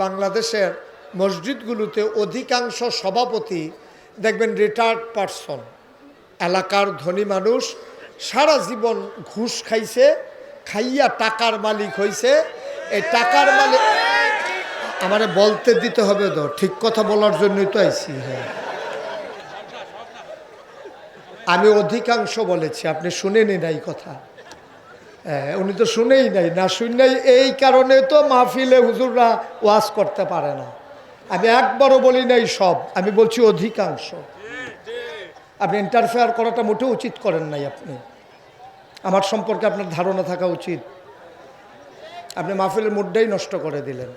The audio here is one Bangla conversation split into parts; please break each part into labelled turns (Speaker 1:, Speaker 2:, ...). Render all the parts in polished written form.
Speaker 1: বাংলাদেশের মসজিদগুলোতে অধিকাংশ সভাপতি দেখবেন রিটায়ার্ড পারসন, এলাকার ধনী মানুষ, সারা জীবন ঘুষ খাইছে, খাইয়া টাকার মালিক হইছে। এই টাকার মালিক আমারে বলতে দিতে হবে তো, ঠিক কথা বলার জন্যই তো আইছি। হ্যাঁ, আমি অধিকাংশ বলেছি, আপনি শুনেনি নাই কথা। হ্যাঁ, উনি তো শুনেই নাই, না শুনেই এই কারণে তো মাহফিলে হুজুররা ওয়াজ করতে পারে না। আমি একবারও বলি নাই সব, আমি বলছি অধিকাংশ। আপনি ইন্টারফেয়ার করাটা মোটেও উচিত করেন নাই। আপনি আমার সম্পর্কে আপনার ধারণা থাকা উচিত। আপনি মাহফিলের মুডটাই নষ্ট করে দিলেন।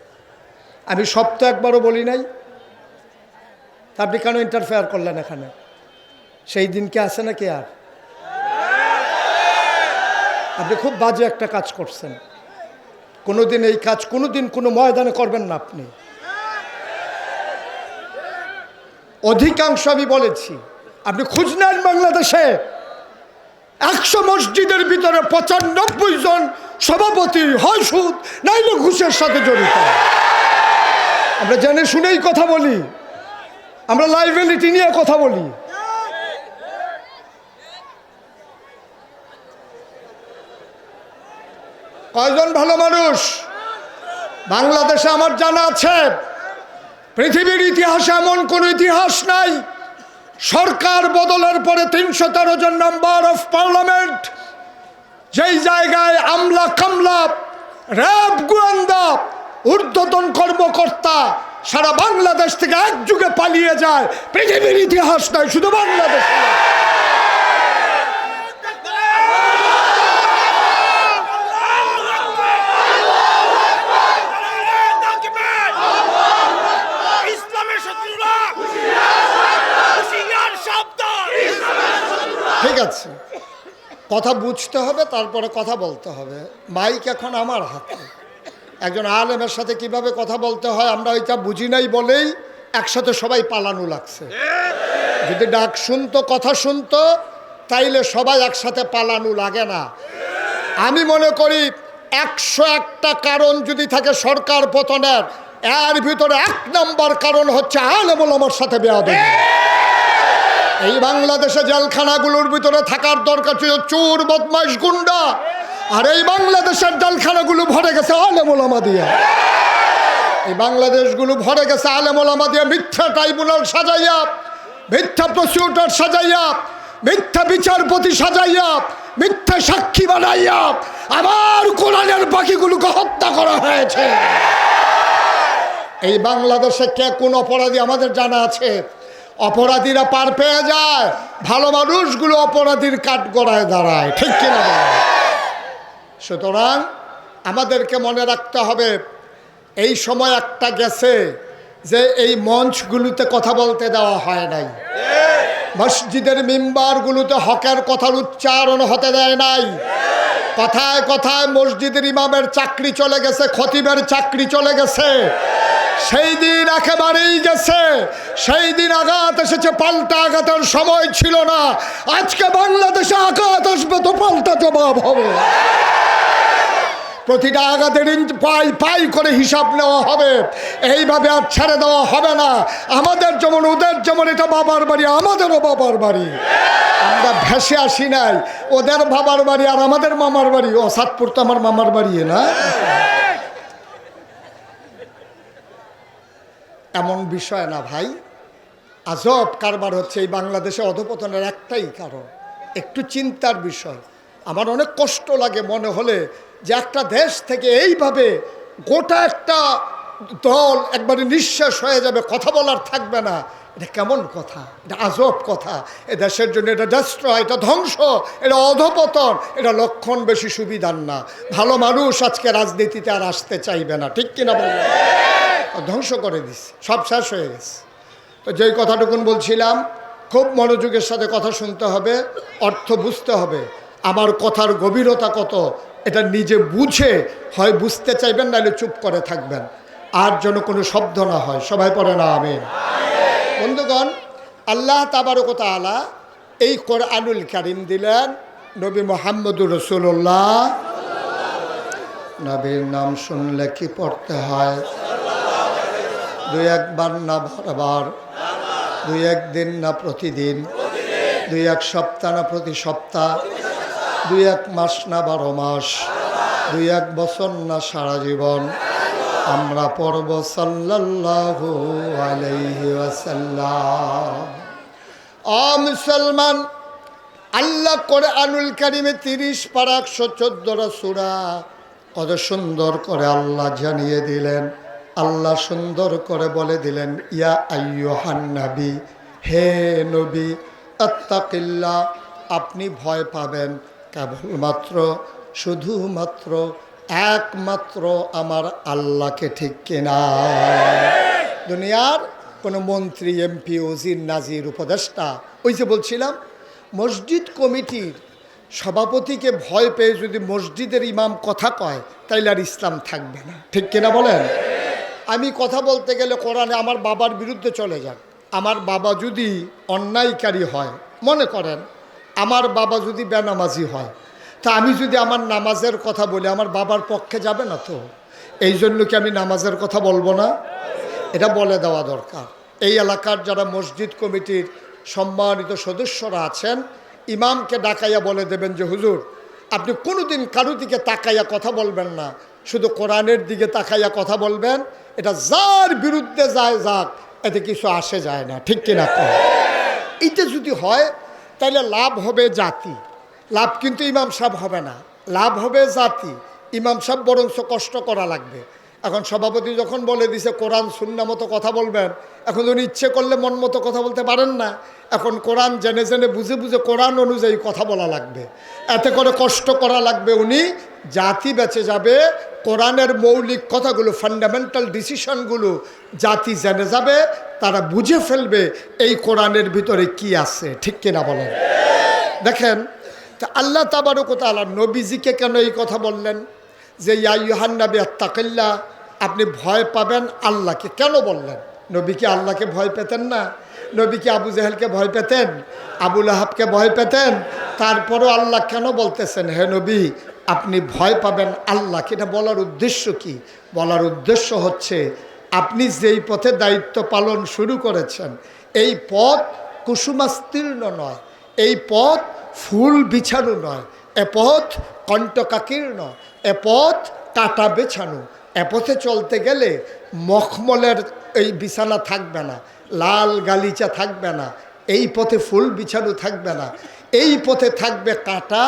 Speaker 1: আমি সব তো একবারও বলি নাই, আপনি কেন ইন্টারফেয়ার করলেন এখানে? সেই দিন কি আছে নাকি? আর আপনি খুব বাজে একটা কাজ করছেন। কোনোদিন এই কাজ কোনোদিন কোনো ময়দানে করবেন না আপনি। অধিকাংশ আমি বলেছি, আপনি খোঁজ নেন বাংলাদেশে 100 মসজিদের ভিতরে 95 জন সভাপতি হয় সুদ নাইলে ঘুষের সাথে জড়িত। আমরা জেনে শুনেই কথা বলি, আমরা লাইবিলিটি নিয়ে কথা বলি। কয়জন ভালো মানুষ বাংলাদেশে আমার জানা আছে? পৃথিবীর ইতিহাসে এমন কোন ইতিহাস নাই সরকার বদলের পরে 313 জন মেম্বার অফ পার্লামেন্ট, যেই জায়গায় আমলা কামলা, র্যাব, গোয়েন্দা, ঊর্ধ্বতন কর্মকর্তা সারা বাংলাদেশ থেকে এক যুগে পালিয়ে যায়, পৃথিবীর ইতিহাস নাই, শুধু বাংলাদেশ। ঠিক আছে, কথা বুঝতে হবে, তারপরে কথা বলতে হবে। মাইক এখন আমার হাতে। একজন আলেমের সাথে কিভাবে কথা বলতে হয় আমরা ওইটা বুঝি নাই বলেই একসাথে সবাই পালানো লাগছে। যদি ডাক শুনতো, কথা শুনতো, তাইলে সবাই একসাথে পালানো লাগে না। আমি মনে করি 101টা কারণ যদি থাকে সরকার পতনের, এর ভিতরে 1 নম্বর কারণ হচ্ছে আলেম ওলামার সাথে বেয়াদবি। এই বাংলাদেশে জেলখানাগুলোর ভিতরে থাকার দরকার ছিল চোর, বদমাইশ, গুন্ডা, আর এই বাংলাদেশের জেলখানাগুলো ভরে গেছে আলেম ওলামা দিয়ে। এই বাংলাদেশগুলো ভরে গেছে আলেম ওলামা দিয়ে, মিথ্যা ট্রাইব্যুনাল সাজাইয়া, মিথ্যা প্রসিকিউটর সাজাইয়া, মিথ্যা বিচারপতি সাজাইয়া, মিথ্যা সাক্ষী বানাইয়া আবার কোরআনের বাকিগুলোকে হত্যা করা হয়েছে। এই বাংলাদেশে কে কোন অপরাধী আমাদের জানা আছে? অপরাধীরা পার পেয়ে যায়, ভালো মানুষগুলো অপরাধীর কাঠগড়ায় দাঁড়ায়, ঠিক কিনা? সুতরাং আমাদেরকে মনে রাখতে হবে, এই সময় একটা গেছে যে এই মঞ্চগুলোতে কথা বলতে দেওয়া হয় নাই, মসজিদের মিম্বারগুলোতে হকের কথার উচ্চারণ হতে দেয় নাই। কথায় কথায় মসজিদের ইমামের চাকরি চলে গেছে, খতিবের চাকরি চলে গেছে। সেই দিন একেবারেই গেছে। সেই দিন আঘাত এসেছে, পাল্টা আঘাতের সময় ছিল না। আজকে বাংলাদেশে আঘাত আসবে তো পাল্টা জবাব হবে। প্রতিটা আঘাতের পাই পাই করে হিসাব নেওয়া হবে। এইভাবে আর ছেড়ে দেওয়া হবে না। আমাদের যেমন ওদের যেমন এটা বাবার বাড়ি, আমাদেরও বাবার বাড়ি। আমরা ভেসে আসি নাই, ওদের বাবার বাড়ি আর আমাদের মামার বাড়ি। ও সাতপুর তো আমার মামার বাড়ি না? এমন বিষয় না ভাই, আজব কারবার হচ্ছে এই বাংলাদেশে। অধপতনের একটাই কারণ, একটু চিন্তার বিষয়। আমার অনেক কষ্ট লাগে মনে হলে যে একটা দেশ থেকে এইভাবে গোটা একটা দল একবারে নিঃশ্বাস হয়ে যাবে, কথা বলার থাকবে না। এটা কেমন কথা? এটা আজব কথা। এ দেশের জন্য এটা ডেস্ট্রয়, এটা ধ্বংস, এটা অধপতন, এটা লক্ষণ বেশি সুবিধার না। ভালো মানুষ আজকে রাজনীতিতে আর আসতে চাইবে না, ঠিক কিনা বলবো? ধ্বংস করে দিচ্ছে, সব শেষ হয়ে গেছে। তো যেই কথাটুকুন বলছিলাম, খুব মনোযোগের সাথে কথা শুনতে হবে, অর্থ বুঝতে হবে। আমার কথার গভীরতা কত এটা নিজে বুঝে হয় বুঝতে চাইবেন, নাহলে চুপ করে থাকবেন, আর যেন কোনো শব্দ না হয়। সবাই পড়ে না আমিন। বন্ধুগণ, আল্লাহ তাবারক ওয়া তাআলা এই কোরআনুল কারীম দিলেন নবী মুহাম্মদুর রাসূলুল্লাহ। নবীর নাম শুনলে কি পড়তে হয়? দুই একবার না বারবার, দুই একদিন না প্রতিদিন, দুই এক সপ্তাহ না প্রতি সপ্তাহ, দুই এক মাস না 12 মাস, দুই এক বছর না সারা জীবন আমরা পড়ব সাল্লাল্লাহু আলাইহি ওয়াসাল্লাম। মুসলমান, আল্লাহ কোরআনুল কারিমে 30 পারা 114 সূরা কত সুন্দর করে আল্লাহ জানিয়ে দিলেন। আল্লাহ সুন্দর করে বলে দিলেন, ইয়া আইয়ুহান নবী, হে নবী, আত্তাকিল্লাহ, আপনি ভয় পাবেন কেবলমাত্র শুধুমাত্র একমাত্র আমার আল্লাহকে, ঠিক কিনা? দুনিয়ার কোনো মন্ত্রী, এমপি, ওজির, নাজির, উপদেষ্টা, ওই যে বলছিলাম মসজিদ কমিটির সভাপতিকে ভয় পেয়ে যদি মসজিদের ইমাম কথা কয় তাইলে আর ইসলাম থাকবে না, ঠিক কিনা বলেন? আমি কথা বলতে গেলে কোরআনে আমার বাবার বিরুদ্ধে চলে যান। আমার বাবা যদি অন্যায়কারী হয়, মনে করেন আমার বাবা যদি বেনামাজি হয়, তা আমি যদি আমার নামাজের কথা বলি আমার বাবার পক্ষে যাবে না তো? এই জন্য কি আমি নামাজের কথা বলবো না? এটা বলে দেওয়া দরকার। এই এলাকার যারা মসজিদ কমিটির সম্মানিত সদস্যরা আছেন, ইমামকে ডাকাইয়া বলে দেবেন যে হুজুর, আপনি কোনোদিন কারো দিকে তাকাইয়া কথা বলবেন না, শুধু কোরআনের দিকে তাকাইয়া কথা বলবেন। এটা যার বিরুদ্ধে যায় যাক, এতে কিছু আসে যায় না, ঠিক কিনা? এইটা যদি হয় তাহলে লাভ হবে জাতি, লাভ কিন্তু ইমাম সাহেব হবে না, লাভ হবে জাতি। ইমাম সাহেব বরঞ্চ কষ্ট করা লাগবে। এখন সভাপতি যখন বলে দিছে কোরআন সুন্নাহ মতো কথা বলবেন, এখন উনি ইচ্ছে করলে মন মতো কথা বলতে পারেন না। এখন কোরআন জেনে জেনে বুঝে বুঝে কোরআন অনুযায়ী কথা বলা লাগবে, এতে করে কষ্ট করা লাগবে। উনি জাতি বেঁচে যাবে, কোরআনের মৌলিক কথাগুলো, ফান্ডামেন্টাল ডিসিশনগুলো জাতি জেনে যাবে, তারা বুঝে ফেলবে এই কোরআনের ভিতরে কি আছে, ঠিক কিনা বলেন? দেখেন, তা আল্লাহ তাবারক ওয়া তাআলা নবীজিকে কেন এই কথা বললেন যে ইয়া আইয়ুহান নবী আত্তাকিল্লাহ, আপনি ভয় পাবেন আল্লাহকে? কেন বললেন? নবী কি আল্লাহকে ভয় পেতেন না? নবী কি আবু জেহেলকে ভয় পেতেন? আবু লাহাবকে ভয় পেতেন? তারপরও আল্লাহ কেন বলতেছেন হে নবী আপনি ভয় পাবেন আল্লাহকে? এটা বলার উদ্দেশ্য কি? বলার উদ্দেশ্য হচ্ছে আপনি যেই পথে দায়িত্ব পালন শুরু করেছেন, এই পথ কুসুমাস্তীর্ণ নয়, এই পথ ফুল বিছানো নয়, এ পথ কণ্টকাকীর্ণ, এ পথ কাটা বেছানো। এ পথে চলতে গেলে মখমলের এই বিছানা থাকবে না, লাল গালিচা থাকবে না, এই পথে ফুল বিছানো থাকবে না, এই পথে থাকবে কাঁটা,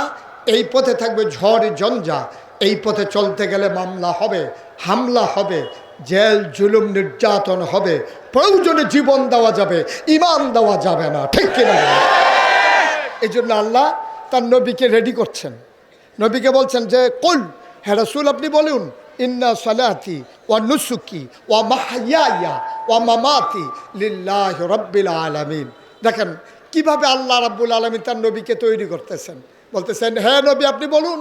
Speaker 1: এই পথে থাকবে ঝড় ঝঞ্ঝা। এই পথে চলতে গেলে মামলা হবে, হামলা হবে, জেল জুলুম নির্যাতন হবে, প্রয়োজনে জীবন দেওয়া যাবে, ইমান দেওয়া যাবে না, ঠিক কিনা? এই জন্য আল্লাহ তার নবীকে রেডি করছেন। নবীকে বলছেন যে কুল, হে রাসূল আপনি বলুন, ইন্না সালাতি ওয়া নুসুকি ওয়া মাহইয়ায়া ওয়া মামাতি লিল্লাহি রাব্বিল আলামিন। দেখেন কিভাবে আল্লাহ রাব্বুল আলামিন তার নবীকে তৈরি করতেছেন। বলতেছেন হে নবী আপনি বলুন।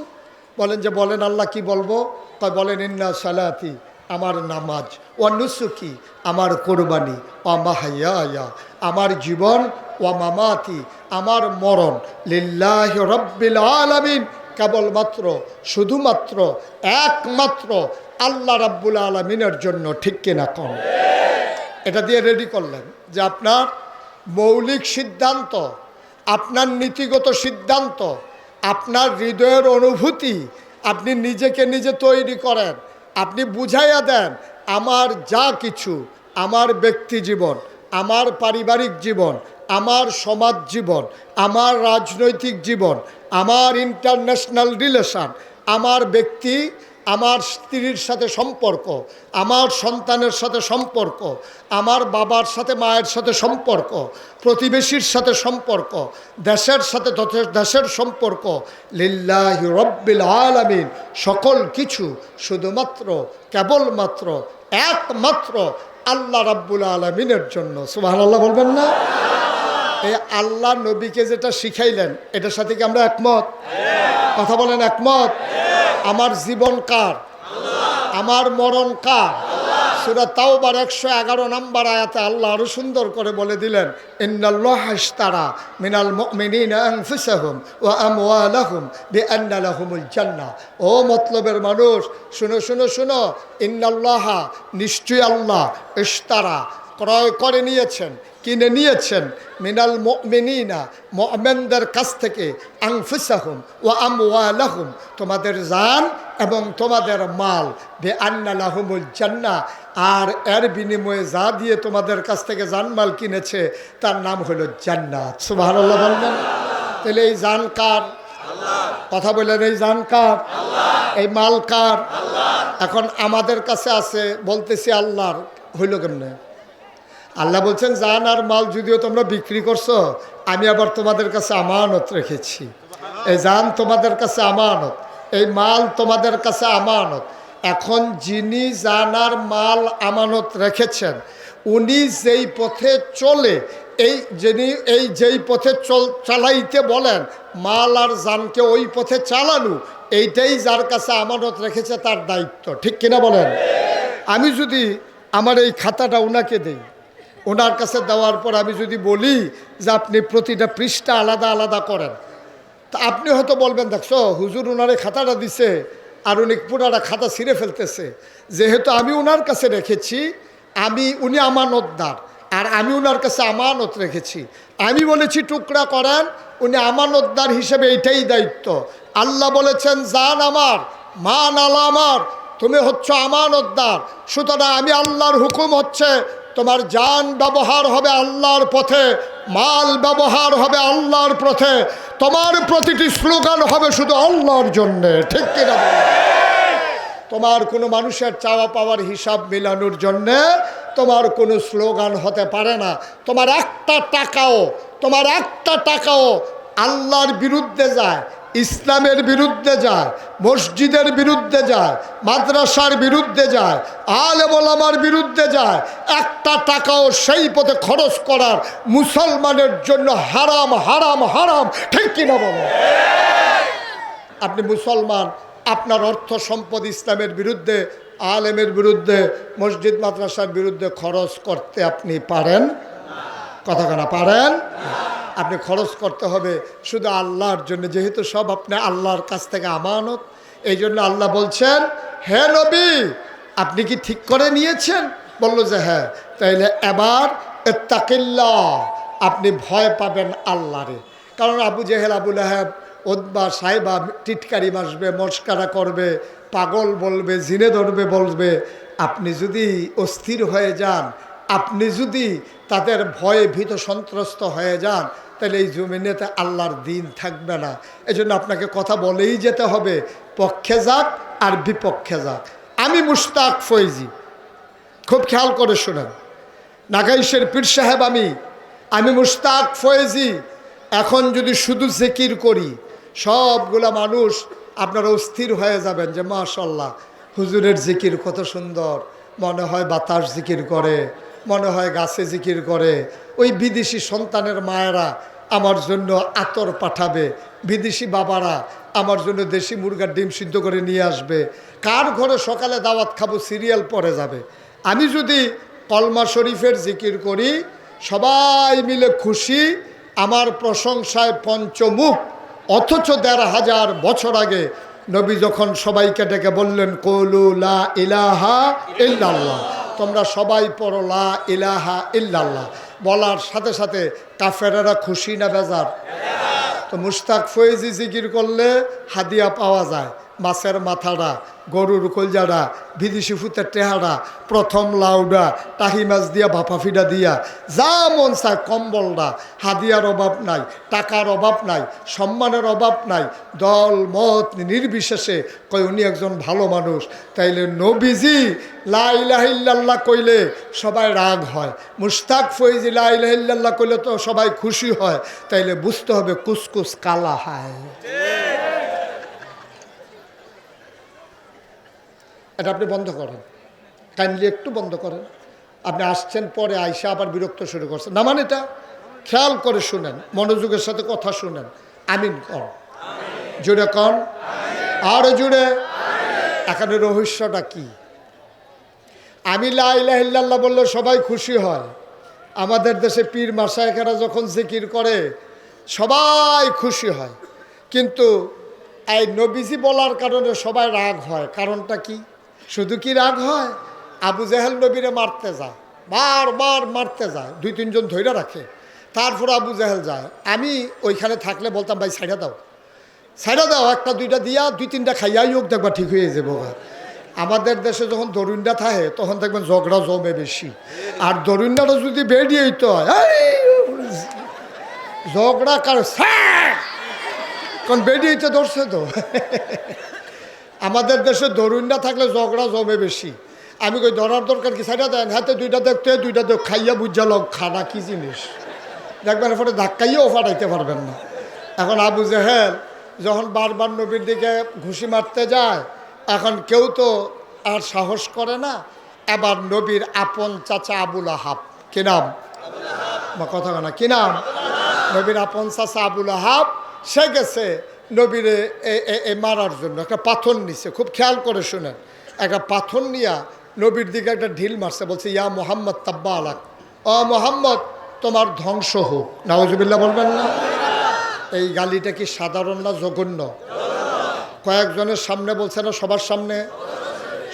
Speaker 1: বলেন যে বলেন আল্লাহ কি বলবো? তাই বলেন ইন্না সালাতি, আমার নামাজ, ওয়া নুসুকি, আমার কোরবানি, ওয়া মাহইয়ায়া, আমার জীবন, ওয়া মামাতি, আমার মরণ, লিল্লাহি রাব্বিল আলামিন, কেবলমাত্র শুধুমাত্র একমাত্র আল্লাহ রাব্বুল আলামিনের জন্য, ঠিক কিনা কম? এটা দিয়ে রেডি করলেন যে আপনার মৌলিক সিদ্ধান্ত, আপনার নীতিগত সিদ্ধান্ত, আপনার হৃদয়ের অনুভূতি আপনি নিজেকে নিজে তৈরি করেন। আপনি বুঝাইয়া দেন আমার যা কিছু, আমার ব্যক্তি জীবন, আমার পারিবারিক জীবন, আমার সমাজ জীবন, আমার রাজনৈতিক জীবন, আমার ইন্টারন্যাশনাল রিলেশন, আমার ব্যক্তি, আমার স্ত্রীর সাথে সম্পর্ক, আমার সন্তানের সাথে সম্পর্ক, আমার বাবার সাথে মায়ের সাথে সম্পর্ক, প্রতিবেশীর সাথে সম্পর্ক, দেশের সাথে দেশের সম্পর্ক, লিল্লাহি রাব্বিল আলামিন, সকল কিছু শুধুমাত্র কেবলমাত্র একমাত্র আল্লাহ রাব্বুল আলামিনের জন্য। সুবহানাল্লাহ বলবেন না? এই আল্লাহ নবীকে যেটা শিখাইলেন এটার সাথে কি আমরা একমত? কথা বলেন একমত? আমার জীবন কার? আমার মরণ কার? সূরা তাওবার 111 নম্বর আয়াতে আল্লাহ আরো সুন্দর করে বলে দিলেন, ইন্নাল্লাহা ইশতারা মিনাল মুমিনিনা আনফুসাহুম ওয়া আমওয়ালাহুম বিআন্না লাহুমুল জান্নাহ। ও মতলবের মানুষ, শুনো শুনো শুনো, ইন্নাল্লাহা, নিশ্চয়ই আল্লাহ, ইশতারা, ক্রয় করে নিয়েছেন, কিনে নিয়েছেন, মিনাল মুমিনিনা, মুমিনদের কাছ থেকে, আনফুসাহুম ওয়া আমওয়ালাহুম, তোমাদের জান এবং তোমাদের মাল, বিআন্না লাহুমুল জান্নাহ, আর এর বিনিময়ে যা দিয়ে তোমাদের কাছ থেকে জানমাল কিনেছে তার নাম হলো জান্নাত। সুবহানাল্লাহ বলবেন। তাহলে এই জান কার? কথা বললেন, এই জান কার? এই মাল কার? এখন আমাদের কাছে আছে, বলতেছি আল্লাহর, হইল কেমনে? আল্লাহ বলছেন জান আর মাল যদিও তোমরা বিক্রি করছো, আমি আবার তোমাদের কাছে আমানত রেখেছি। এই জান তোমাদের কাছে আমানত, এই মাল তোমাদের কাছে আমানত। এখন যিনি জান আর মাল আমানত রেখেছেন, উনি যেই পথে চলে, যেই পথে চালাইতে বলেন, মাল আর জানকে ওই পথে চালানো, এইটাই যার কাছে আমানত রেখেছে তার দায়িত্ব। ঠিক কিনা বলেন? আমি যদি আমার এই খাতাটা ওনাকে দেই, ওনার কাছে দেওয়ার পর আমি যদি বলি যে আপনি প্রতিটা পৃষ্ঠা আলাদা আলাদা করেন, তা আপনি হয়তো বলবেন, দেখছো হুজুর ওনারে খাতাটা দিছে আর উনি পুরাটা খাতা ছিঁড়ে ফেলতেছে। যেহেতু আমি ওনার কাছে রেখেছি, উনি আমানতদার, আর আমি ওনার কাছে আমানত রেখেছি, আমি বলেছি টুকরা করেন, উনি আমানতদার হিসেবে এইটাই দায়িত্ব। আল্লাহ বলেছেন জান আমার, মান আলা আমার, তুমি হচ্ছে আমানতদার। সুতরাং আমি আল্লাহর হুকুম হচ্ছে তোমার জান ব্যবহার হবে আল্লাহর পথে, মাল ব্যবহার হবে আল্লাহর পথে, তোমার প্রতিটি স্লোগান হবে শুধু আল্লাহর জন্যে। ঠিক কিনা? তোমার কোনো মানুষের চাওয়া পাওয়ার হিসাব মিলানোর জন্যে তোমার কোনো স্লোগান হতে পারে না। তোমার একটা টাকাও আল্লাহর বিরুদ্ধে যায়, ইসলামের বিরুদ্ধে যায়, মসজিদের বিরুদ্ধে যায়, মাদ্রাসার বিরুদ্ধে যায়, আলেম ওলামার বিরুদ্ধে যায়, একটা টাকাও সেই পথে খরচ করার মুসলমানের জন্য হারাম, হারাম, হারাম। ঠিক কিনা বলো? আপনি মুসলমান, আপনার অর্থ সম্পদ ইসলামের বিরুদ্ধে, আলেমের বিরুদ্ধে, মসজিদ মাদ্রাসার বিরুদ্ধে খরচ করতে আপনি পারেন? কথা কেনা পারেন? আপনি খরচ করতে হবে শুধু আল্লাহর জন্য, যেহেতু সব আপনি আল্লাহর কাছ থেকে আমানত। এই জন্য আল্লাহ বলছেন, হে নবী, আপনি কি ঠিক করে নিয়েছেন? বলল যে হ্যাঁ। তাইলে এবার ইত্তাকিল্লাহ, আপনি ভয় পাবেন আল্লাহরে। কারণ আবু জেহেল, আবু লাহাব, ওদবা, সাইবা টিটকারি মাসবে, মস্কারা করবে, পাগল বলবে, জিনে ধরবে বলবে। আপনি যদি অস্থির হয়ে যান, আপনি যদি তাদের ভয়ে ভীত সন্ত্রস্ত হয়ে যান, তাহলে এই জমিনেতে আল্লাহর দিন থাকবে না। এজন্য আপনাকে কথা বলেই যেতে হবে, পক্ষে যাক আর বিপক্ষে যাক। আমি মুশতাক ফৈজি, খুব খেয়াল করে শোনেন, নাগাইশের পীর সাহেব, আমি মুশতাক ফৈজি। এখন যদি শুধু জিকির করি, সবগুলা মানুষ আপনারা অস্থির হয়ে যাবেন যে মাশাআল্লাহ হুজুরের জিকির কত সুন্দর, মনে হয় বাতাস জিকির করে, মনে হয় গাছে জিকির করে। ওই বিদেশি সন্তানের মায়েরা আমার জন্য আতর পাঠাবে, বিদেশি বাবারা আমার জন্য দেশি মুরগার ডিম সিদ্ধ করে নিয়ে আসবে, কার ঘরে সকালে দাওয়াত খাবো সিরিয়াল পরে যাবে। আমি যদি কলমা শরীফের জিকির করি, সবাই মিলে খুশি, আমার প্রশংসায় পঞ্চমুখ। অথচ ১৫০০ বছর আগে নবী যখন সবাইকে ডেকে বললেন, কৌলু লা ইলাহা ইল্লাল্লাহ, তোমরা সবাই পড়ো লা ইলাহা ইল্লাল্লাহ, বলার সাথে সাথে কাফেরেরা খুশি না বেজার? তো মুশতাক ফৈজি জিকির করলে হাদিয়া পাওয়া যায়, মাছের মাথাটা, গরুর কলজাটা, বিদেশি ফুতের টেহারা, প্রথম লাউডা, টাহি মাছ দিয়া, ভাপাফিডা দিয়া, যা মন চায় কম্বলটা। হাদিয়ার অভাব নাই, টাকার অভাব নাই, সম্মানের অভাব নাই, দল মত নির্বিশেষে কয় উনি একজন ভালো মানুষ। তাইলে নবীজি লা ইলাহা ইল্লাল্লাহ কইলে সবাই রাগ হয়, মুশতাক ফৈজি লা ইলাহা ইল্লাল্লাহ কইলে তো সবাই খুশি হয়। তাইলে বুঝতে হবে কুসকুস কালা হয়। এটা আপনি বন্ধ করেন, কাইন্ডলি একটু বন্ধ করেন। আপনি আসছেন পরে আইসা আবার বিরক্ত শুরু করছেন না, মানে এটা খেয়াল করে শুনেন, মনোযোগের সাথে কথা শুনেন। আমিন কর, জুড়ে কন, আরো জুড়ে। এখানে রহস্যটা কি? আমি লা ইলাহা ইল্লাল্লাহ বললে সবাই খুশি হয়। আমাদের দেশে পীর মাশায়েখরা যখন জিকির করে সবাই খুশি হয়, কিন্তু এই নবীজি বলার কারণে সবাই রাগ হয়। কারণটা কি? শুধু কি রাগ হয়? আবু জেহেল নবীরে মারতে যায়, বারবার মারতে যায়, 2-3 জন ধৈর্য রাখে, তারপর আবু জেহেল যায়। আমি ওইখানে থাকলে বলতাম, ভাই ছাইড়া দাও, ছাইড়া দাও, 1-2টা দিয়া 2-3টা খাইয়াই হোক, দেখবা ঠিক হয়ে যাবো। আমাদের দেশে যখন দরুণটা থাকে তখন দেখবেন ঝগড়া জমে বেশি, আর দরুণটা যদি বেরিয়ে হইতে হয় ঝগড়া কার কারণ বেরিয়ে হইতে ধরছে তো। আমাদের দেশে দরুণটা থাকলে ঝগড়া জমে বেশি। আমি কই ধরার দরকার কি, ছাইড়া দেন, হাতে 2টা দেখতে 2টা দেখ, খাইয়া বুঝা লোক খানা কি জিনিস দেখবেন, এরপরে ধাক্কাইয়াও ফাটাইতে পারবেন না। এখন আবু জেহেল যখন বারবার নবীর দিকে ঘুষি মারতে যায়, এখন কেউ তো আর সাহস করে না। এবার নবীর আপন চাচা আবুল আহাব, কি নাম? কথা না, কি নাম? নবীর আপন চাচা আবুল আহাব, সে গেছে নবীরে মারার জন্য। একটা পাথর নিছে, খুব খেয়াল করে শুনেন, একটা পাথর নিয়া নবীর দিকে একটা ঢিল মারছে, বলছে ইয়া মোহাম্মদ তাব্বা আলাক, ও মোহাম্মদ তোমার ধ্বংস হোক। নাউজুবিল্লাহ বলবেন না? এই গালিটা কি সাধারণ না জঘন্য? কয়েকজনের সামনে বলছে না, সবার সামনে,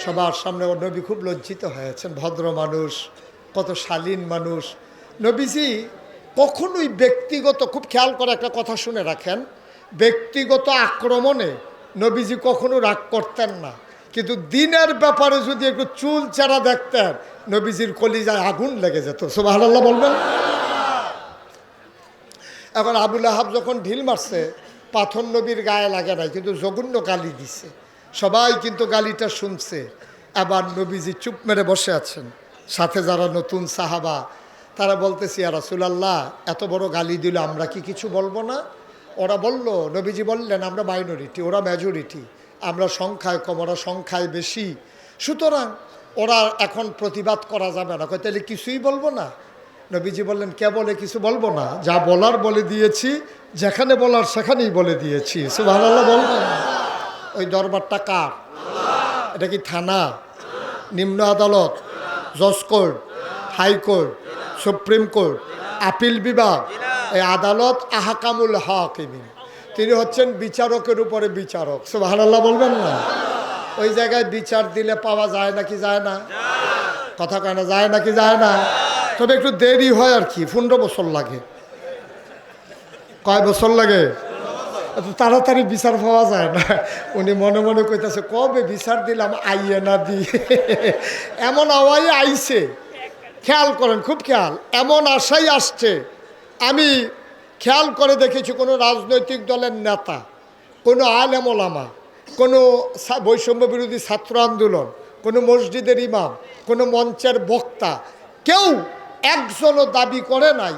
Speaker 1: সবার সামনে। নবী খুব লজ্জিত হয়েছেন, ভদ্র মানুষ, কত শালীন মানুষ। নবীজি কখনোই ব্যক্তিগত, খুব খেয়াল করে একটা কথা শুনে রাখেন, ব্যক্তিগত আক্রমণে নবীজি কখনো রাগ করতেন না, কিন্তু দিনের ব্যাপারে যদি একটু চুল চেরা দেখতেন, নবীজির কলিজায় আগুন লেগে যেত। সুবহানাল্লাহ বলবেন। এখন আবুল আহাব যখন ঢিল মারছে, পাথর নবীর গায়ে লাগে নাই, কিন্তু জঘন্য গালি দিছে, সবাই কিন্তু গালিটা শুনছে। আবার নবীজি চুপ মেরে বসে আছেন, সাথে যারা নতুন সাহাবা তারা বলতেছি, ইয়া রাসূলুল্লাহ এত বড় গালি দিল, আমরা কি কিছু বলবো না? ওরা বলল, নবীজি বললেন, আমরা মাইনরিটি, ওরা মেজরিটি, আমরা সংখ্যায় কম, ওরা সংখ্যায় বেশি, সুতরাং ওরা এখন প্রতিবাদ করা যাবে না। তাহলে কিছুই বলবো না? নবীজি বললেন, কে বলে কিছু বলবো না? যা বলার বলে দিয়েছি, যেখানে বলার সেখানেই বলে দিয়েছি। সুবহানাল্লাহ বলবেন। ওই দরবারটা কার? এটা কি থানা, নিম্ন আদালত, জজ court, high court, supreme court, appeal বিভাগ? এই আদালত আহকামুল হাকিমিন, তিনি হচ্ছেন বিচারকের উপরে বিচারক। সুবহানাল্লাহ বলবেন না? ওই জায়গায় বিচার দিলে পাওয়া যায় নাকি যায় না? কথা কয় না, যায় নাকি যায় না? তবে একটু দেরি হয় আর কি, 15 বছর লাগে। কয় বছর লাগে? এত তাড়াতাড়ি বিচার পাওয়া যায় না। উনি মনে মনে কইতেছে, কবে বিচার দিলাম, আইয়ে না দিয়ে এমন আওয়াই আইছে। খেয়াল করেন, খুব খেয়াল, এমন আশাই আসছে। আমি খেয়াল করে দেখেছি, কোনো রাজনৈতিক দলের নেতা, কোনো আলেম ওলামা, কোনো বৈষম্য বিরোধী ছাত্র আন্দোলন, কোনো মসজিদের ইমাম, কোনো মঞ্চের বক্তা, কেউ একজনও দাবি করে নাই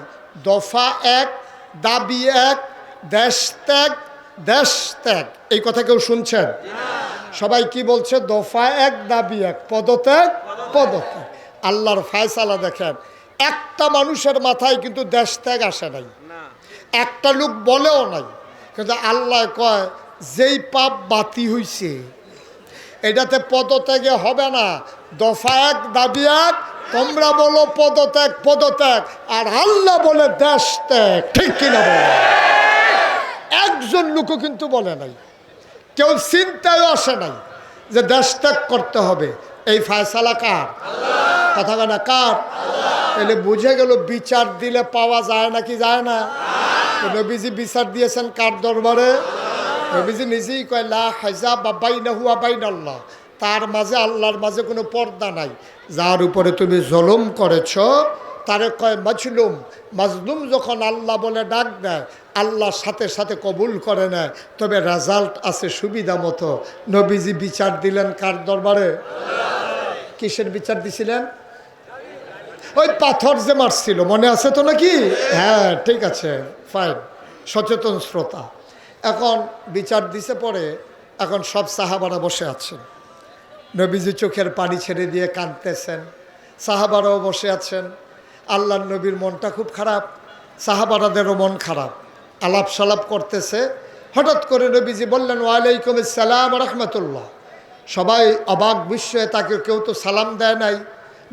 Speaker 1: দফা এক, দাবি এক, দেশ ত্যাগ, দেশ ত্যাগ। এই কথা কেউ শুনছেন? সবাই কি বলছে? দফা এক, দাবি এক, পদত্যাগ, পদত্যাগ। আল্লাহর ফায়সালা দেখেন, একটা মানুষের মাথায় কিন্তু দেশ ত্যাগ আসে নাই, একটা লোক বলেও নাই, কিন্তু আল্লাহ কয় যেই পাপ বাতি হইছে এটাতে পদত্যাগে হবে না, দফা এক, দাবি এক, তোমরা বলো পদত্যাগ, পদত্যাগ, আর আল্লাহ বলে দেশ ত্যাগ। ঠিক কিনা বলে? একজন লোকও কিন্তু বলে নাই, কেউ চিন্তায় আসে নাই যে দেশ ত্যাগ করতে হবে। এই ফায়সালা কার? কথা বলে না, কার? তাহলে বুঝে গেল বিচার দিলে পাওয়া যায় নাকি যায় না? নবীজি বিচার দিয়েছেন কার দরবারে? নবীজি নিজেই কয়, লা হিজাব বাইনাহু ওয়া বাইনাল্লাহ, তার মাঝে আল্লাহর মাঝে কোনো পর্দা নাই। যার উপরে তুমি জুলুম করেছ তারে কয় মাজলুম। মাজলুম যখন আল্লাহ বলে ডাক দেয়, আল্লাহর সাথে সাথে কবুল করে নেয়, তবে রেজাল্ট আছে সুবিধা মতো। নবীজি বিচার দিলেন কার দরবারে? কিসের বিচার দিছিলেন? ওই পাথর যে মারছিল, মনে আছে তো নাকি? হ্যাঁ, ঠিক আছে, ফাইন, সচেতন শ্রোতা। এখন বিচার দিছে পরে, এখন সব সাহাবারা বসে আছেন, নবীজি চোখের পানি ছেড়ে দিয়ে কাঁদতেছেন, সাহাবারাও বসে আছেন। আল্লাহর নবীর মনটা খুব খারাপ, সাহাবারাদেরও মন খারাপ, আলাপ সালাপ করতেছে। হঠাৎ করে নবীজি বললেন, ওয়ালাইকুম আসসালাম রাহমাতুল্লাহ। সবাই অবাক বিস্ময়ে তাকে, কেউ তো সালাম দেয় নাই।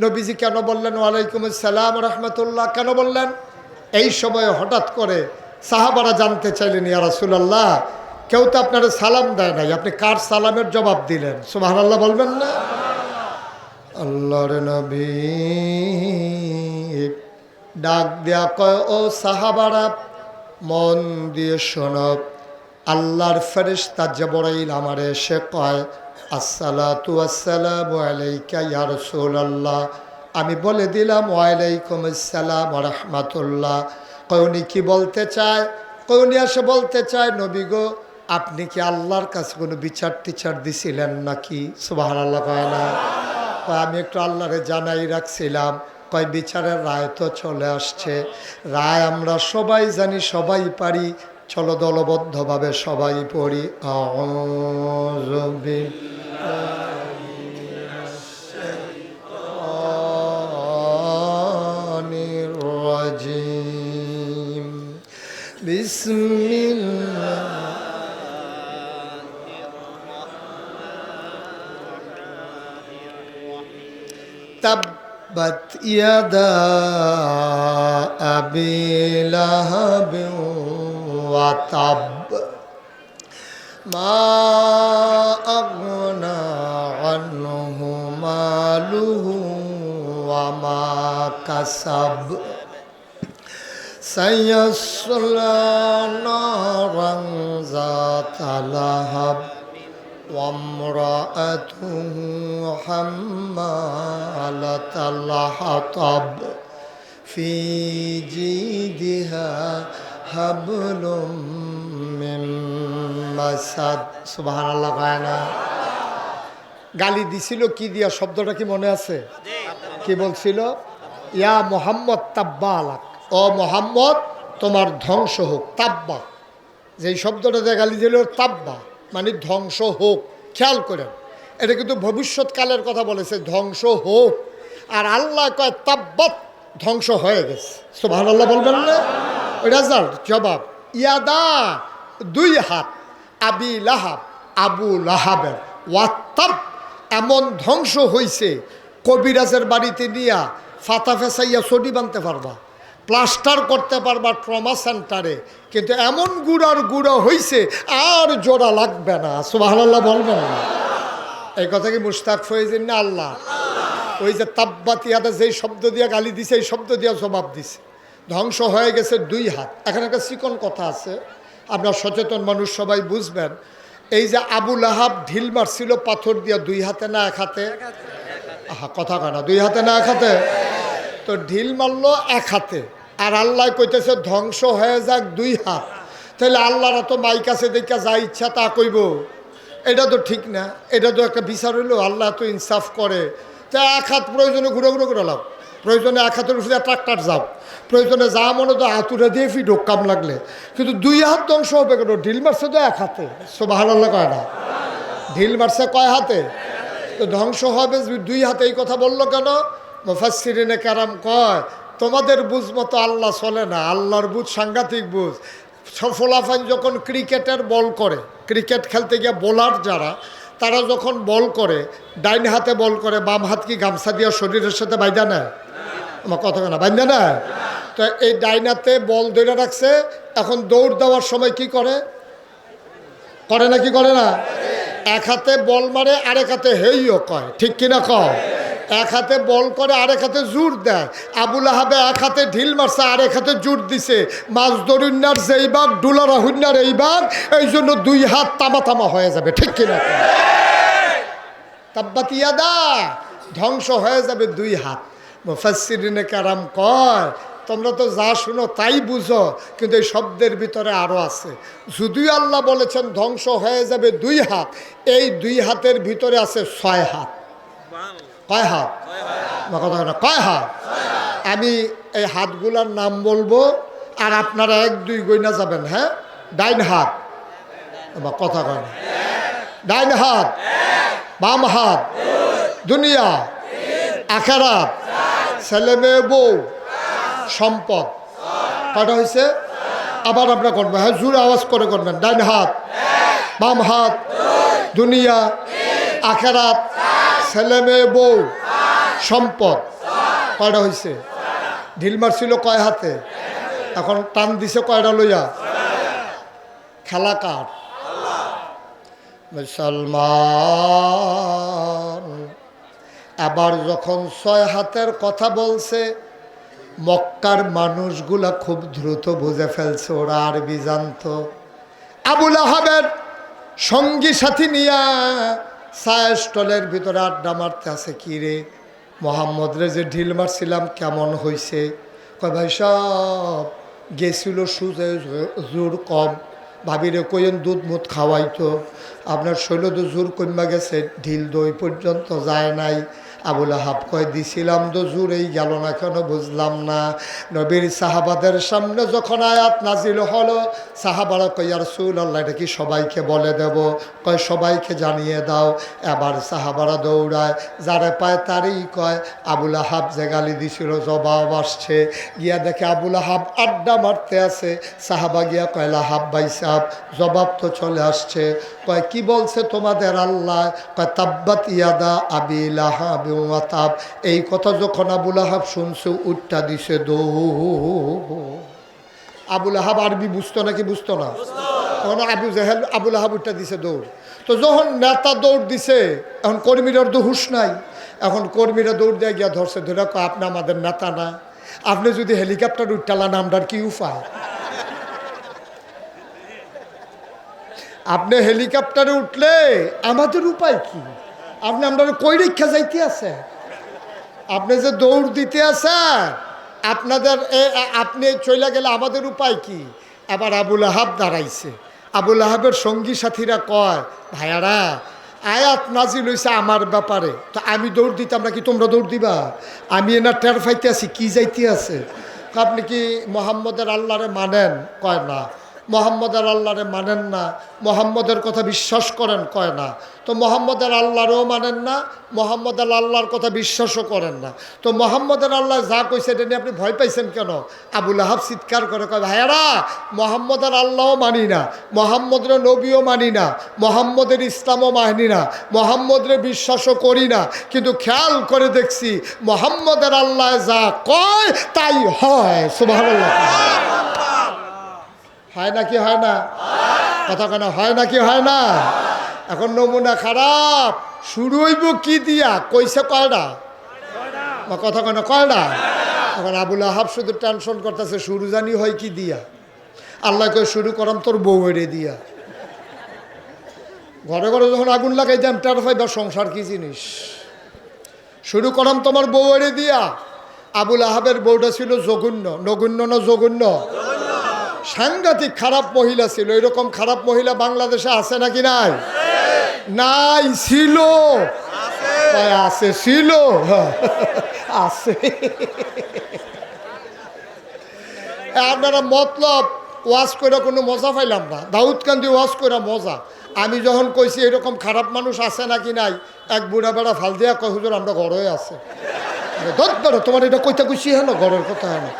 Speaker 1: নবীজি কেন বললেন ওয়ালাইকুম আসসালাম রহমতুল্লাহ, কেন বললেন? এই সময়ে হঠাৎ করে সাহাবারা জানতে চাইলেন, ইয়া রাসূলুল্লাহ, কেউ তো আপনার সালাম দেয় নাই, আপনি কার সালামের জবাব দিলেন? সুবহানাল্লাহ বলবেন না? আল্লাহর নবী ডাক দেয়া কয়, ও সাহাবারা মন দিয়ে শোনো, আল্লাহর ফেরেশতা জিবরাইল আমারে এসে কয়, আসসালাতু ওয়াসসালামু আলাইকা ইয়া রাসূলুল্লাহ। আমি বলে দিলাম ওয়ালাইকুম আসসালাম ওয়া রাহমাতুল্লাহ। কয় উনি কি বলতে চায়? কয় উনি এসে বলতে চায়, নবী গো, আপনি কি আল্লাহর কাছে কোনো বিচার টিচার দিছিলেন নাকি? সুবহানাল্লাহ কয় না? কয় আমি একটু আল্লাহরে জানাই রাখছিলাম। কয় বিচারের রায় তো চলে আসছে, রায় আমরা সবাই জানি, সবাই পারি, চলো দলবদ্ধভাবে সবাই পড়ি। আউযু বিল্লাহি মিনাশ শাইতানির রাজীম। বিসমিল্লাহ। তাব্বাত ইয়াদা আবি লাহাব ওয়া তাব, মা আগনা আনহু মালুহু ওয়া মা কাসাব, সায়াসলা নারান যাতা লাহাব ওয়া ইমরাআতুহু হাম্মালাতাল হাতাব, ফি জিদিহা হাবলুম মিন মাসাদ। সুবহানাল্লাহ কয় না? গালি দিছিল কি দিয়া? শব্দটা কি মনে আছে? কি বলছিল? ইয়া মুহাম্মদ তাব্বা আলাক, ও মুহাম্মদ তোমার ধ্বংস হোক। তাব্বা, যেই শব্দটা দিয়ে গালি দিল, তাব্বা মানে ধ্বংস হোক। খেয়াল করেন, এটা কিন্তু ভবিষ্যৎকালের কথা বলেছে, ধ্বংস হোক। আর আল্লাহ কয় তাব্বাত, ধ্বংস হয়ে গেছে। সুবহানাল্লাহ বলবেন না? রেজাল্ট, জবাব, ইয়াদা দুই হাত, আবি লাহাব আবু লাহাবের, ওয়াত্তাব এমন ধ্বংস হইছে, কবিরাজের বাড়িতে নিয়া ফাতা ফেসাইয়া ছড়ি বানতে পারবা, প্লাস্টার করতে পারবা ট্রমা সেন্টারে, কিন্তু এমন গুড়ার গুঁড়া হইছে আর জোড়া লাগবে না। সুবহানাল্লাহ বলবেন না? এই কথা কি মুশতাক ফয়েজিন না আল্লাহ? ওই যে তাব্বাত ইয়াদা যেই শব্দ দিয়া গালি দিছে, এই শব্দ দিয়া জবাব দিছে। ধ্বংস হয়ে গেছে দুই হাত। এখানে একটা চিকন কথা আছে, আপনার সচেতন মানুষ সবাই বুঝবেন। এই যে আবু লাহাব ঢিল মারছিল পাথর দিয়া, দুই হাতে না এক হাতে? আহা, কথা কয় না, দুই হাতে না এক হাতে? তো ঢিল মারলো এক হাতে, আর আল্লাহ কইতেছে ধ্বংস হয়ে যাক দুই হাত। তাহলে আল্লাহরা তো মাইক আছে দেখা যা ইচ্ছা তা কইব? এটা তো ঠিক না, এটা তো একটা বিচার হইলো। আল্লাহ তো ইনসাফ করে। তা এক হাত প্রয়োজনে ঘুরে ঘুরে করে লাভ, প্রয়োজনে এক হাতের উপরে ট্রাক্টার যাও, প্রয়োজনে যা মনে তো হাতুড়ে দিয়ে ফিডো কাম লাগলে, কিন্তু দুই হাত ধ্বংস হবে কেন? ঢিল মারছে তো এক হাতে। সুবহানাল্লাহ কয় না? ঢিল মারছে কয় হাতে? তো ধ্বংস হবে দুই হাতে। এই কথা বললো কেন? মুফাসসিরিনে কেরাম কয়, তোমাদের বুঝ মতো আল্লাহ চলে না, আল্লাহর বুঝ সাংঘাতিক বুঝ। ফলাফান যখন ক্রিকেটের বল করে, ক্রিকেট খেলতে গিয়ে বোলার যারা, তারা যখন বল করে, ডাইন হাতে বল করে, বাম হাত কি গামছা দিয়ে শরীরের সাথে বাইন্ধা নেয়? আমার কথা না, বাইন্ধা নেয়? তো এই ডাইন হাতে বল ধরে রাখছে, এখন দৌড় দেওয়ার সময় কি করে? করে না কি করে না? এক হাতে বল মারে, আরেক হাতে হেইও কয়, ঠিক কিনা কয়? এক হাতে বল করে, আরেক হাতে জোর দেয়। আবু লাহাবে এক হাতে ঢিল মারছে, আরেক হাতে জোর দিছে। মাছ ধরুন্নার যেই বাঘ, ডুলারা হুন্নার এই বাঘ, এই জন্য দুই হাত তামা তামা হয়ে যাবে, ঠিক কিনা? তাব্বাত ইয়াদা, ধ্বংস হয়ে যাবে দুই হাত। মুফাসসিরিনে কেরাম কয়, তোমরা তো যা শুনো তাই বুঝো, কিন্তু এই শব্দের ভিতরে আরও আছে। যদিও আল্লাহ বলেছেন ধ্বংস হয়ে যাবে দুই হাত, এই দুই হাতের ভিতরে আছে 6 হাত। কয় হাত? কথা না, কয় হাত? আমি এই হাতগুলার নাম বলবো, আর আপনারা 1 2 গইনা যাবেন। হ্যাঁ, ডাইন হাত, কথা কয় না, ডাইন হাত, বাম হাত, দুনিয়া, আখিরাত, ছেলে মেয়ে বউ, সম্পদ। কয়টা হয়েছে? আবার আমরা করবো। হ্যাঁ, জোরে আওয়াজ করে করবেন। ডাইন হাত, বাম হাত, দুনিয়া, আখিরাত, ছেলে মেয়ে বউ, সম্পদ কয়টা হয়েছে? ঢিল মারছিল কয় হাতে? এখন টান দিছে কয়টা লইয়া? খেলা কার? মুসলমান। এবার যখন 6 হাতের কথা বলছে, মক্কার মানুষগুলা খুব দ্রুত বুঝে ফেলছে ওরা আরবি জানতো। আবুল আহাবের সঙ্গী সাথী নিয়া চায়ের স্টলের ভিতরে আড্ডা মারতে আছে। কি রে মোহাম্মদ রে যে ঢিল মারছিলাম কেমন হয়েছে? কয় ভাই সব গেছিল সুজে জোর কম, ভাবিরে কইন দুধ মুধ খাওয়াইতো, আপনার শৈল তো জোর কমা গেছে, ঢিল দই পর্যন্ত যায় নাই। আবুল আহাব কয় দিছিলাম তো জোর, এই গেল না কেন বুঝলাম না। নবীর সাহাবাদের সামনে যখন আয়াত নাজিল হলো, সাহাবারা কয় ইয়া রাসূলুল্লাহ এটা কি সবাইকে বলে দেব? কয় সবাইকে জানিয়ে দাও। এবার সাহাবারা দৌড়ায়, যারে পায় তারই কয়। আবুল আহাব যে গালি দিছিল জবাব আসছে। গিয়া দেখে আবুল আহাব আড্ডা মারতে আছে। সাহাবা গিয়া কয় লাহাব ভাই সাহেব জবাব তো চলে আসছে। কয় কি বলছে তোমাদের আল্লাহ? কয় তাব্বাত ইয়াদা আবি লাহাব ওয়া তাব। এই কথা যখন আবুল আহাব শুনছে উঠটা দিছে দৌড়। আবুল আহাব আরবি বুঝতো নাকি বুঝতো না? তখন আবুল আহাব উঠটা দিছে দৌড়। তো যখন নেতা দৌড় দিছে, এখন কর্মীরার তো হুঁশ নাই। এখন কর্মীরা দৌড় দিয়ে গিয়া ধরছে, ধরে কয় আপনি আমাদের নেতা না, আপনি যদি হেলিকপ্টার উঠটালা নামটার কি উপায়? আপনি হেলিকপ্টারে উঠলে আমাদের উপায় কি? আপনি আমরা কই রেখা যাইতে আছে? আপনি যে দৌড় দিতে আছে আপনাদের, আপনি চলে গেলে আমাদের উপায় কি? এবার আবুল আহাব দাঁড়াইছে। আবুল আহাবের সঙ্গী সাথীরা কয় ভাইয়ারা আয়াত নাজিল হইছে আমার ব্যাপারে, তো আমি দৌড় দিতাম নাকি তোমরা দৌড় দিবা? আমি এনা টের ফাইতে আছি কি যাইতে আছে। আপনি কি মোহাম্মদের আল্লাহরে মানেন? কয় না। মোহাম্মদের আল্লাহরে মানেন না, মোহাম্মদের কথা বিশ্বাস করেন? কয় না। তো মোহাম্মদের আল্লাহরেও মানেন না, মোহাম্মদের আল্লাহর কথা বিশ্বাসও করেন না, তো মোহাম্মদের আল্লাহ যা কইছে এটা নিয়ে আপনি ভয় পাইছেন কেন? আবুল আহাব চিৎকার করে কয় ভাইয়ারা মোহাম্মদের আল্লাহও মানি না, মোহাম্মদের নবীও মানি না, মোহাম্মদের ইসলামও মানি না, মোহাম্মদের বিশ্বাসও করি না, কিন্তু খেয়াল করে দেখছি মোহাম্মদের আল্লাহ যা কয় তাই হয়। সুবহানাল্লাহ। হয় নাকি হয় না? কথা কেন হয় নাকি হয় না? এখন নমুনা খারাপ। শুরু হইব কি দিয়া? কইছে কয়টা? কথা কেন কয়টা? এখন আবুল আহাব শুধু টেনশন করতেছে শুরু জানি হয় কি দিয়া। আল্লাহ কই শুরু করাম তোর বউ এড়ে দিয়া। ঘরে ঘরে যখন আগুন লাগাই যান টের পাইবা সংসার কি জিনিস। শুরু করাম তোমার বউ এড়ে দিয়া। আবুল আহাবের বউটা ছিল জঘন্য, নগণ্য না জঘন্য? সাংঘাতিক খারাপ মহিলা ছিল। এরকম খারাপ মহিলা বাংলাদেশে আছে নাকি নাই? নাই, ছিল। আছে, ছিল, আছে। আপনারা মতলব ওয়াজ করে কোনো মজা পাইলাম না। দাউদ কান্দি ওয়াজ করে মজা। আমি যখন কইছি এরকম খারাপ মানুষ আছে নাকি নাই, এক বুড়া বেড়া ফাল দিয়া কয় হুজুর আমরা ঘরে আছে। তোমার এটা কইতে কইছি হ্যাঁ না ঘরের কথা হ্যাঁ না,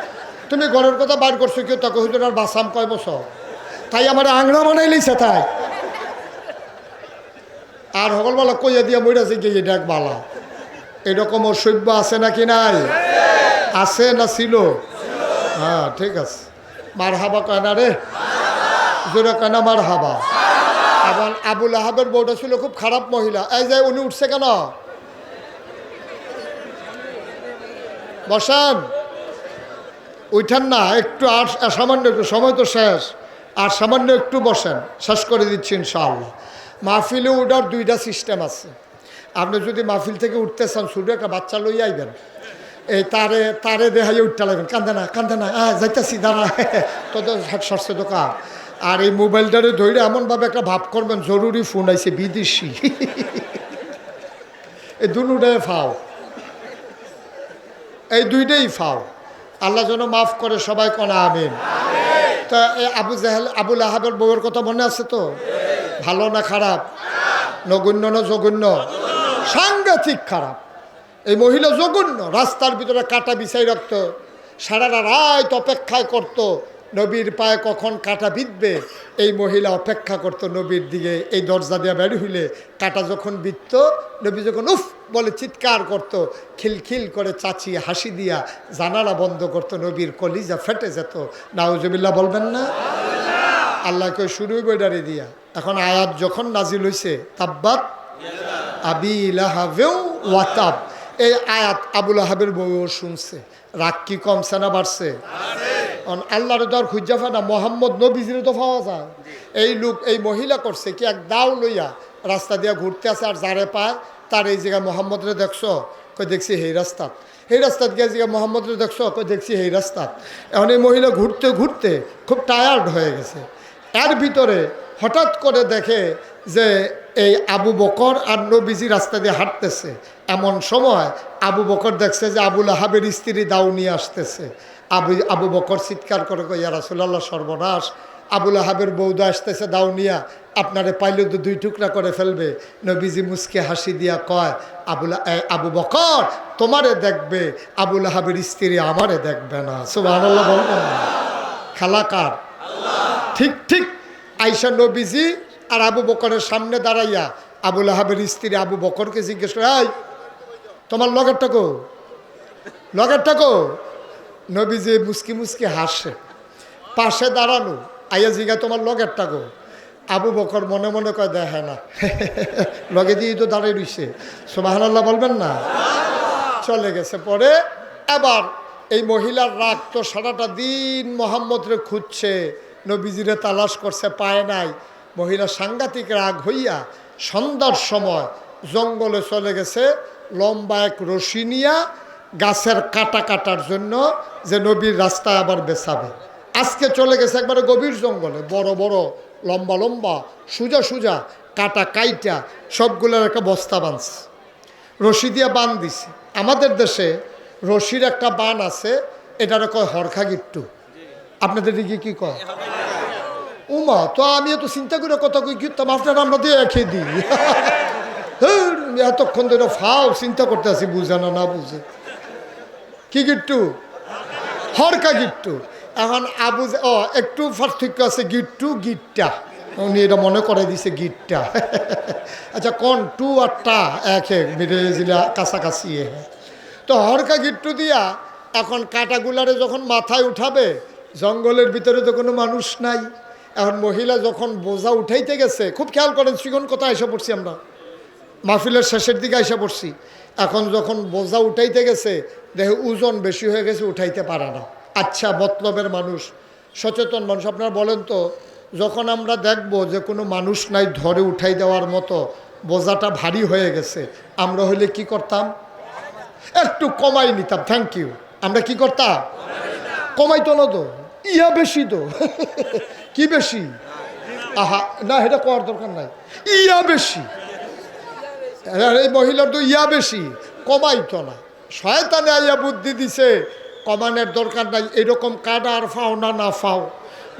Speaker 1: তুমি ঘরের কথা বার করছো কেউ তাকে হুজুর আর বাসাম কয় বছর, তাই আমার আংরা বানাই লইছে তাই। আর সকলবেলা কইয়া দিয়া মইরাছে গিয়ে ডাক বালা। এরকম অসভ্য আছে নাকি নাই? আছে না ছিল? হ্যাঁ ঠিক আছে। মার হাবা কয় না রে, জোরে কয় না মার হাবা। আবার আবুল আহাবের বউটা ছিল খুব খারাপ মহিলা। এই যে উনি উঠছে কেন? বসান, উঠান না একটু। আর সামান্য একটু, সময় তো শেষ। আর সামান্য একটু বসেন, শেষ করে দিচ্ছি ইনশাআল্লাহ। মাহফিলে উঠার দুইটা সিস্টেম আছে। আপনি যদি মাহফিল থেকে উঠতে চান শুধু একটা বাচ্চা লই আইবেন, এই তারে দেখাইয়ে উঠতে লাগবেন, কান্দে না কান্দে না, যাইতেছি দাঁড়া, তোদের সরষে দোকান। আর এই মোবাইলটারে ধরে এমনভাবে একটা ভাব করবেন জরুরি ফোন আইছে বিদেশি। এই দুটাই ফাও, এই দুইটাই ফাও। আল্লাহ যেন মাফ করে সবাই কনা আমিন। তা এই আবুল আহাবের বউয়ের কথা মনে আছে তো? ভালো না খারাপ? নগণ্য না জঘন্য? সাংঘাতিক খারাপ। এই মহিলা জঘন্য। রাস্তার ভিতরে কাটা বিছাই রাখতো, সারা রাত অপেক্ষায় করতো নবীর পায়ে কখন কাঁটা বিঁধবে এই মহিলা অপেক্ষা করত নবীর দিকে। এই দরজা দিয়ে বের হইলে কাঁটা যখন বিঁধত, নবী যখন উফ বলে চিৎকার করত, খিলখিল করে চাচি হাসি দিয়া জানালা বন্ধ করত, নবীর কলিজা ফেটে যেত। নাউজুবিল্লাহ বলবেন না? আল্লাহকে শুরুই বইডারি দিয়া। এখন আয়াত যখন নাজিল হইছে তাব্বাত আবি লাহাবেও ওয়াতাব, এই আয়াত আবুল আহাবের বউও শুনছে। রাগ কি কমছে না বাড়ছে? আল্লাহর দর খুঁজা না, মোহাম্মদ নবীজিরে তো পাওয়া যায়। এই লোক, এই মহিলা করছে কি, এক দাও লইয়া রাস্তা দিয়া ঘুরতে আছে, আর যারে পায় তার এই জায়গায় মোহাম্মদরে দেখছো, কই দেখছি এই রাস্তাত, এই রাস্তাত গিয়ে জায়গায় মোহাম্মদরে দেখছো, কই দেখছি এই রাস্তাত। এখন এই মহিলা ঘুরতে ঘুরতে খুব টায়ার্ড হয়ে গেছে। এর ভিতরে হঠাৎ করে দেখে যে এই আবু বকর আর নবীজি রাস্তা দিয়ে হাঁটতেছে। এমন সময় আবু বকর দেখছে যে আবুল আহাবের স্ত্রী দাও নিয়ে আসতেছে। আবু বকর চিৎকার করে কই, ইয়া রাসূলুল্লাহ সর্বনাশ, আবুল আহাবের বৌদা আসতেছে দাও নিয়া, আপনারে পাইলে তো দুই টুকরা করে ফেলবে। নবীজি মুসকে হাসি দিয়া কয়, আবু বকর তোমারে দেখবে, আবুল আহাবের স্ত্রী আমারে দেখবে না। সুবহানাল্লাহ বলবেন না? খেলা কার? ঠিক ঠিক আয়েশা নবীজি আর আবু বকরের সামনে দাঁড়াইয়া আবুল আহাবের স্ত্রী আবু বকরকে জিজ্ঞেস করে, এই তোমার লগেরটা কো, লগেরটা কো? নবীজি মুসকি মুসকি হাসে। পাশে দাঁড়ানো আইয়া জিগা তোমার লগেরটা কো? আবু বকর মনে মনে কয় দেখে না, লগে দিয়ে তো দাঁড়িয়ে রইছে। সুবহানাল্লাহ বলবেন না? চলে গেছে। পরে এবার এই মহিলার রাগ তো সারাটা দিন মোহাম্মদরে খুঁজছে, নবীজিরে তালাশ করছে, পায় নাই। মহিলা সাংঘাতিক রাগ হইয়া সন্ধ্যার সময় জঙ্গলে চলে গেছে লম্বা এক রশি নিয়া গাছের কাটা কাটার জন্য, যে নবীর রাস্তায় আবার বেছাবে। আজকে চলে গেছে একবারে গভীর জঙ্গলে, বড় বড় লম্বা লম্বা সোজা সোজা কাটা কাইটা সবগুলোর একটা বস্তা বাঁধছে, রশি দিয়ে বান দিছে। আমাদের দেশে রশির একটা বান আছে, এটারে কয় হরখা গিট্টু। আপনাদের দিকে কি কয়? উমা তো আমি এত চিন্তা করে কথা কই কিতাম, আপনার আমরা দিয়ে রেখে দিই। এতক্ষণ ধরে ফাও চিন্তা করতে আছি, বুঝে না, না বুঝে। কি গিট্টু? হরকা গিট্টু। এখন একটু পার্থক্য আছে, গিট্টু গিট্টা, উনি এটা মনে করে দিছে গিট্টা। আচ্ছা কোন টু আর টা এক মিলে জিলা কাছাকাছি। তো হরকা গিট্টু দিয়া এখন কাটাগুলারে যখন মাথায় উঠাবে, জঙ্গলের ভিতরে তো কোনো মানুষ নাই। এখন মহিলা যখন বোঝা উঠাইতে গেছে, খুব খেয়াল করেন, চিকন কথা এসে পড়ছি আমরা, মাহফিলের শেষের দিকে এসে পড়ছি। এখন যখন বোঝা উঠাইতে গেছে, দেখে ওজন বেশি হয়ে গেছে, উঠাইতে পারে না। আচ্ছা মতলবের মানুষ, সচেতন মানুষ, আপনারা বলেন তো, যখন আমরা দেখব যে কোনো মানুষ নাই ধরে উঠাই দেওয়ার মতো, বোঝাটা ভারী হয়ে গেছে, আমরা হইলে কি করতাম? একটু কমাই নিতাম। Thank you. আমরা কি করতাম? কমাইতো না তো, ইয়া বেশি তো। কি বেশি? আহা না, এটা করার দরকার নাই, ইয়া বেশি। এই মহিলার তো ইয়া বেশি, কমাইতো না। শয়তানে আইয়া বুদ্ধি দিছে কমানোর দরকার নাই। এরকম কাটা আর ফাও না, না ফাও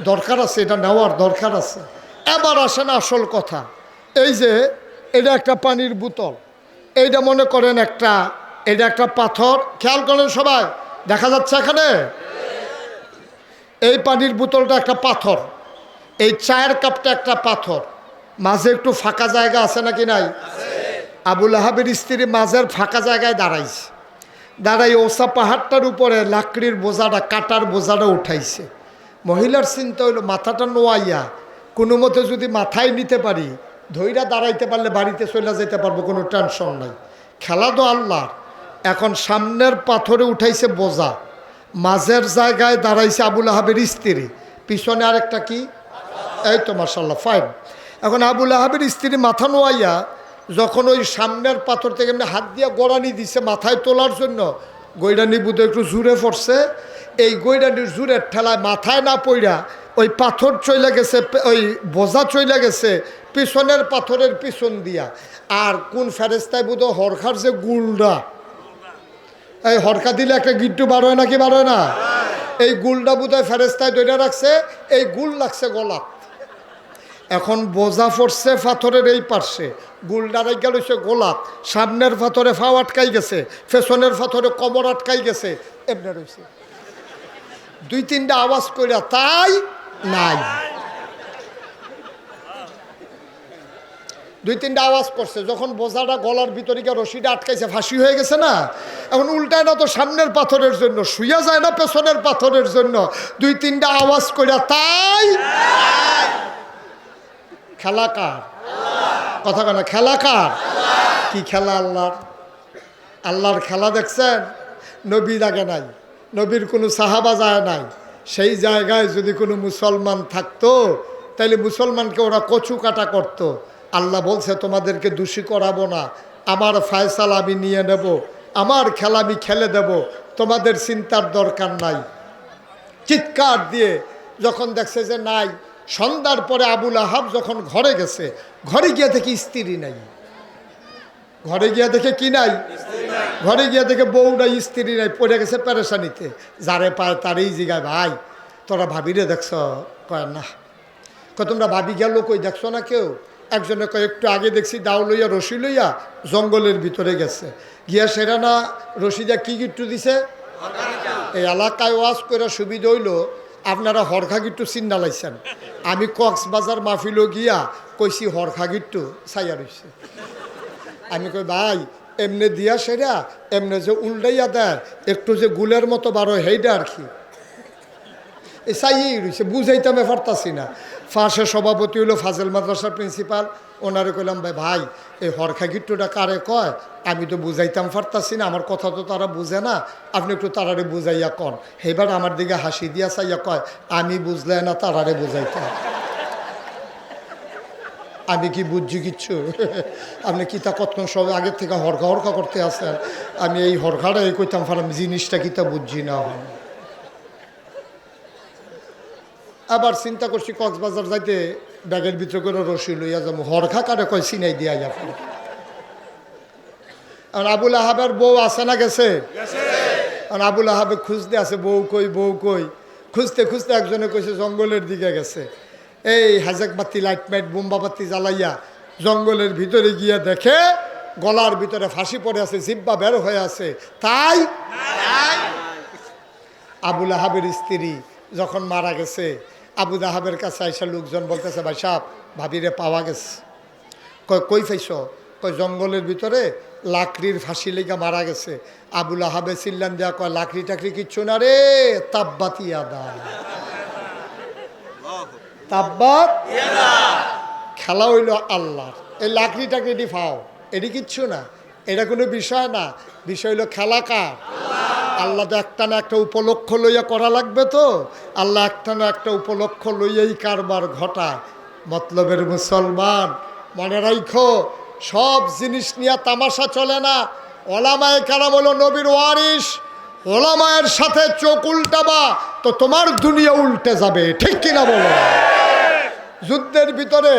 Speaker 1: দরকার আছে, এটা নেওয়ার দরকার আছে। এবার আসেন আসল কথা। এই যে এটা একটা পানির বোতল, এইটা মনে করেন এটা একটা পাথর। খেয়াল করেন সবাই, দেখা যাচ্ছে এখানে এই পানির বোতলটা একটা পাথর, এই চায়ের কাপটা একটা পাথর, মাঝে একটু ফাঁকা জায়গা আছে নাকি নাই? আবুল আহাবের স্ত্রী মাঝের ফাঁকা জায়গায় দাঁড়াইছে, দাঁড়াই ওসা পাহাড়টার উপরে লাকড়ির বোঝাটা, কাটার বোঝাটা উঠাইছে। মহিলার চিন্তা হইল মাথাটা নোয়াইয়া কোনো মতে যদি মাথায় নিতে পারি, ধৈরা দাঁড়াইতে পারলে বাড়িতে চলে যেতে পারবো, কোনো টেনশন নাই। খেলা তো আল্লাহর। এখন সামনের পাথরে উঠাইছে বোঝা, মাঝের জায়গায় দাঁড়াইছে আবুল আহাবের স্ত্রী, পিছনে আরেকটা কি, এই তো মাশাল্লাহ ফাইন। এখন আবুল আহাবের স্ত্রী মাথা নোয়াইয়া যখন ওই সামনের পাথর থেকে এমনি হাত দিয়ে গোড়ানি দিছে মাথায় তোলার জন্য, গৈডানি বুধ একটু জুড়ে পড়ছে। এই গৈডানির জুড়ের ঠেলায় মাথায় না পড়া ওই পাথর চলে গেছে, ওই বোঝা চলে গেছে পিছনের পাথরের পিছন দিয়া। আর কোন ফেরেস্তায় বুধ হরখার যে গুলডা, এই হরকা দিলে একটা গিট্টু বার হয় নাকি বার হয় না, এই গুলডা বুধহয় ফেরেস্তায় ধরে রাখছে, এই গুল লাগছে গলা। এখন বোঝা পড়ছে পাথরের এই পার্শ্বে, গুলডারে গেল সে গোলাপ, সামনের পাথরে ফাও আটকাই গেছে, পেছনের পাথরে কমর আটকাই গেছে, এমনি রয়েছে। দুই তিনটা আওয়াজ কইরা তাই নাই, দুই তিনটা আওয়াজ করছে, যখন বোঝাটা গলার ভিতরে গিয়ে রশিটা আটকাইছে, ফাঁসি হয়ে গেছে না, এখন উল্টায় না তো সামনের পাথরের জন্য, শুয়ে যায় না পেছনের পাথরের জন্য, দুই তিনটা আওয়াজ কইরা তাই। খেলা কার? কথা কেন? খেলা কার? কি খেলা? আল্লাহর। আল্লাহর খেলা দেখছেন? নবী লাগে নাই, নবীর কোনো সাহাবা যায় নাই, সেই জায়গায় যদি কোনো মুসলমান থাকতো তাহলে মুসলমানকে ওরা কচু কাটা করতো। আল্লাহ বলছে তোমাদেরকে দোষী করাবো না, আমার ফয়সালা আমি নিয়ে নেব, আমার খেলা আমি খেলে দেব, তোমাদের চিন্তার দরকার নাই। চিৎকার দিয়ে যখন দেখছে যে নাই, সন্ধ্যার পরে আবুল আহাব যখন ঘরে গেছে, ঘরে গিয়ে দেখে স্ত্রী নাই, ঘরে গিয়া দেখে কি নাই, ঘরে গিয়া দেখে বউ নাই, স্ত্রী নাই, পড়ে গেছে পেরেশানিতে। যারে পায় তারই জিগায়, ভাই তোরা ভাবিরে দেখছ? কয় না। কয় তোমরা ভাবি গেল কই, দেখছো না কেউ? একজনে কয় একটু আগে দেখছি দাও লইয়া রশি লইয়া জঙ্গলের ভিতরে গেছে, গিয়া সেটা না রশি দিয়া কি গিট্টু দিছে। এই এলাকায় ওয়াজ করে সুবিধা হইল আপনারা হরখা গিট্টু চিন্না লাইছেন, আমি কক্সবাজার মাহফিল গিয়া কইছি হরখা গিট্টু ছাইয়া রইছে। আমি কই ভাই এমনি দিয়া সেরা এমনি যে উল্টাইয়া দেয় একটু যে গুলের মতো বারো হেইটা আর কি, এই চাইয়েই রয়েছে, বুঝাইতামে পারতাছি না। ফাঁসের সভাপতি হইলো ফাজেল মাদ্রাসার প্রিন্সিপাল, ওনারে কইলাম ভাই ভাই এই হরখা গিট্টুটা কারে কয়, আমি তো বুঝাইতাম পারতাছি না, আমার কথা তো তারা বুঝে না, আপনি একটু তারারে বুঝাইয়া কন। এবার আমার দিকে হাসি দিয়া চাইয়া কয় আমি বুঝলে না তারারে বুঝাইতাম, আমি কি বুঝছি কিচ্ছু? আপনি কিতা কতক্ষণ সব আগের থেকে হরখা হরখা করতে আসেন, আমি এই হরখাটা এই কইতাম ফারাম জিনিসটা কিতা বুঝছি না। আবার চিন্তা করছি কক্সবাজার যাইতে ব্যাগের ভিতরে করে রশি লইয়া যাবো, হরখা কারে কয় চিনাই দিয়া যাবে। আর আবুল আহাবের বউ আছে না গেছে? আর আবুল আহাবে খুঁজতে আছে, বউ কই বউ কই, খুঁজতে খুঁজতে একজনে কইছে জঙ্গলের দিকে গেছে। এই হাজাক বাতি লাইট মাইট বোম্বা বাতি জ্বালাইয়া জঙ্গলের ভিতরে গিয়া দেখে গলার ভিতরে ফাঁসি পড়ে আছে, জিব্বা বের হয়ে আছে। তাই আবুল আহাবের স্ত্রী যখন মারা গেছে, আবু আহাবের কাছে আইসা লোকজন বলতেছে ভাই সাহেব ভাবিরে পাওয়া গেছে। কই পাইছ? কই জঙ্গলের ভিতরে লাকড়ির ফাঁসি লেগে মারা গেছে। আবুল আহাবে চিল্লান দেওয়া কয় লাকড়ি টাকড়ি কিচ্ছু না রে, তাব্বাতি আদা, তাব্বাত খেলা হইল আল্লাহর। এই লাকড়ি টাকড়ি ফাও এটি কিচ্ছু না, এটা কোনো বিষয় না, বিষয় হইল খেলা কার? আল্লাহ তো একটা না একটা উপলক্ষ লইয়া করা লাগবে, তো আল্লাহ একটা না একটা উপলক্ষ লইয়াই কারবার ঘটায়। মতলবের মুসলমান মনে রাখো, সব জিনিস নিয়ে তামাশা চলে না। ওলামায়ে কেরাম হলো নবীর ওয়ারিস, ওলামায়ের সাথে চোখ উল্টাবা তো তোমার দুনিয়া উল্টে যাবে, ঠিক কিনা বলো? যুদ্ধের ভিতরে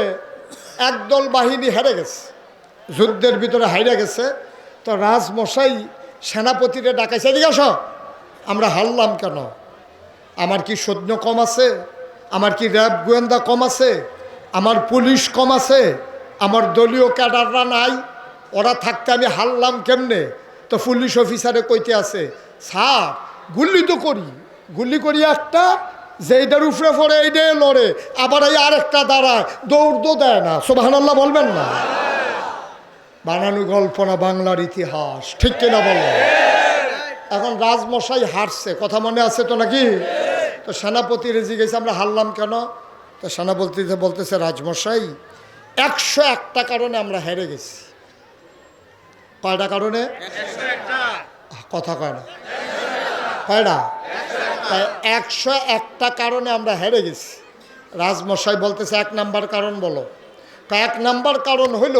Speaker 1: একদল বাহিনী হেরে গেছে, যুদ্ধের ভিতরে হাইরা গেছে, তো রাজমশাই সেনাপতিরে ডাকাইছে, এদিকে আসো, আমরা হারলাম কেন? আমার কি সৈন্য কম আছে? আমার কি র্যাব গোয়েন্দা কম আছে? আমার পুলিশ কম আছে? আমার দলীয় ক্যাডাররা নাই? ওরা থাকতে আমি হারলাম কেমনে? তো পুলিশ অফিসারে কইতে আছে, স্যার গুলি তো করি, গুলি করি একটা, যেইটার উপরে পড়ে এইটাই লড়ে, আবার এই আরেকটা দাঁড়ায়, দৌড় তো দেয় না। সুবহানাল্লাহ বলবেন না? বানানো গল্প না, বাংলার ইতিহাস, ঠিক কিনা বলো? এখন রাজমশাই হারছে, কথা মনে আছে তো নাকি? তো সেনাপতি রেজি গেছে আমরা হারলাম কেন? তো সেনাপতি বলতেছে রাজমশাই 101টা কারণে আমরা হেরে গেছি। কয়টা কারণে? কথা কয় না, কয়টা? 101টা কারণে আমরা হেরে গেছি। রাজমশাই বলতেছে 1 নাম্বার কারণ বলো। 1 নাম্বার কারণ হইল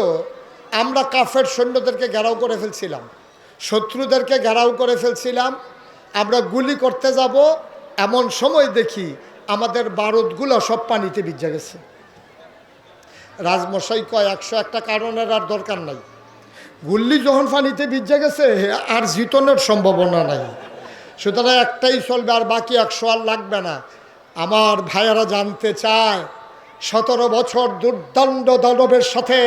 Speaker 1: আমরা কাফের সৈন্যদেরকে ঘেরাও করে ফেলছিলাম, শত্রুদেরকে ঘেরাও করে ফেলছিলাম, আমরা গুলি করতে যাব, এমন সময় দেখি আমাদের বারুদগুলো সব পানিতে ভিজে গেছে। রাজমশাই কয় 101টা কারণের আর দরকার নাই, গুল্লি যখন পানিতে ভিজে গেছে আর জিতনের সম্ভাবনা নাই, সুতরাং একটাই চলবে, আর বাকি 100 আর লাগবে না। আমার ভাইয়ারা জানতে চায় 17 বছর দুর্দণ্ড দানবের সাথে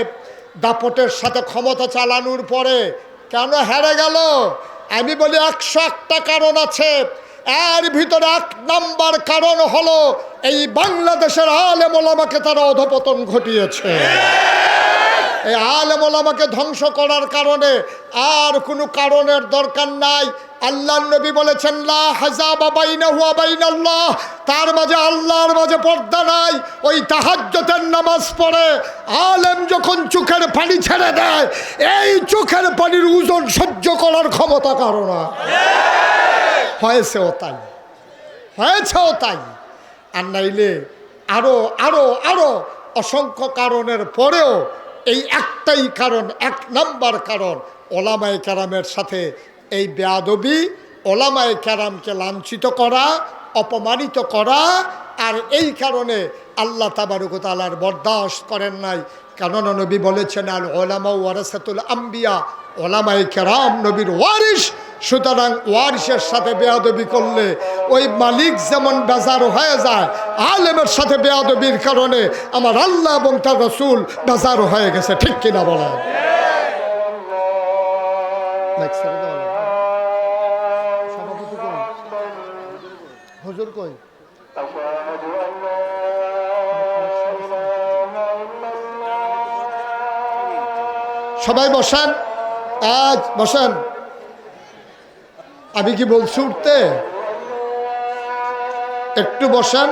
Speaker 1: দাপটের সাথে ক্ষমতা চালানোর পরে কেন হেরে গেল? আমি বলি 101টা কারণ আছে। এর ভিতরে এক নাম্বার কারণ হলো এই বাংলাদেশের আলেম ওলামাকে তারা অধপতন ঘটিয়েছে। এই আলেম ওলামাকে ধ্বংস করার কারণে আর কোনো কারণের দরকার নাই। আল্লাহর নবী বলেছেন লা হাজাবা বাইনাহু ওয়া বাইনাল্লাহ, তার মাঝে আল্লাহর মাঝে পর্দা নাই। ওই তাহাজ্জুদের নামাজ পড়ে আলেম যখন চোখের পানি ছেড়ে দেয়, এই চোখের পানির ওজন সহ্য করার ক্ষমতা কারো না। হয়েছেও তাই, হয়েছেও তাই। আর নাইলে আরো আরো আরো অসংখ্য কারণের পরেও এই একটাই কারণ, এক নাম্বার কারণ ওলামায়ে কেরামের সাথে এই বেয়াদবি, ওলামায়ে কেরামকে লাঞ্ছিত করা, অপমানিত করা। আর এই কারণে আল্লাহ তাবারক ওয়া তাআলার বরদাশত করেন নাই। কেননা নবী বলেছেন আল ওলামা ওয়ারাসাতুল আম্বিয়া, ওলামায়ে কেরাম নবীর ওয়ারিস। সুতরাং ওয়ারিসের সাথে বেয়াদবি করলে ওই মালিক যেমন বেজার হয়ে যায়, আলেমের সাথে বেয়াদবির কারণে আমার আল্লাহ এবং তার রাসূল বেজার হয়ে গেছে। ঠিক কিনা বলেন? হুজুর কই? সবাই বসেন, আজ বসেন। আমি কি বলছি উঠতে? একটু বসেন,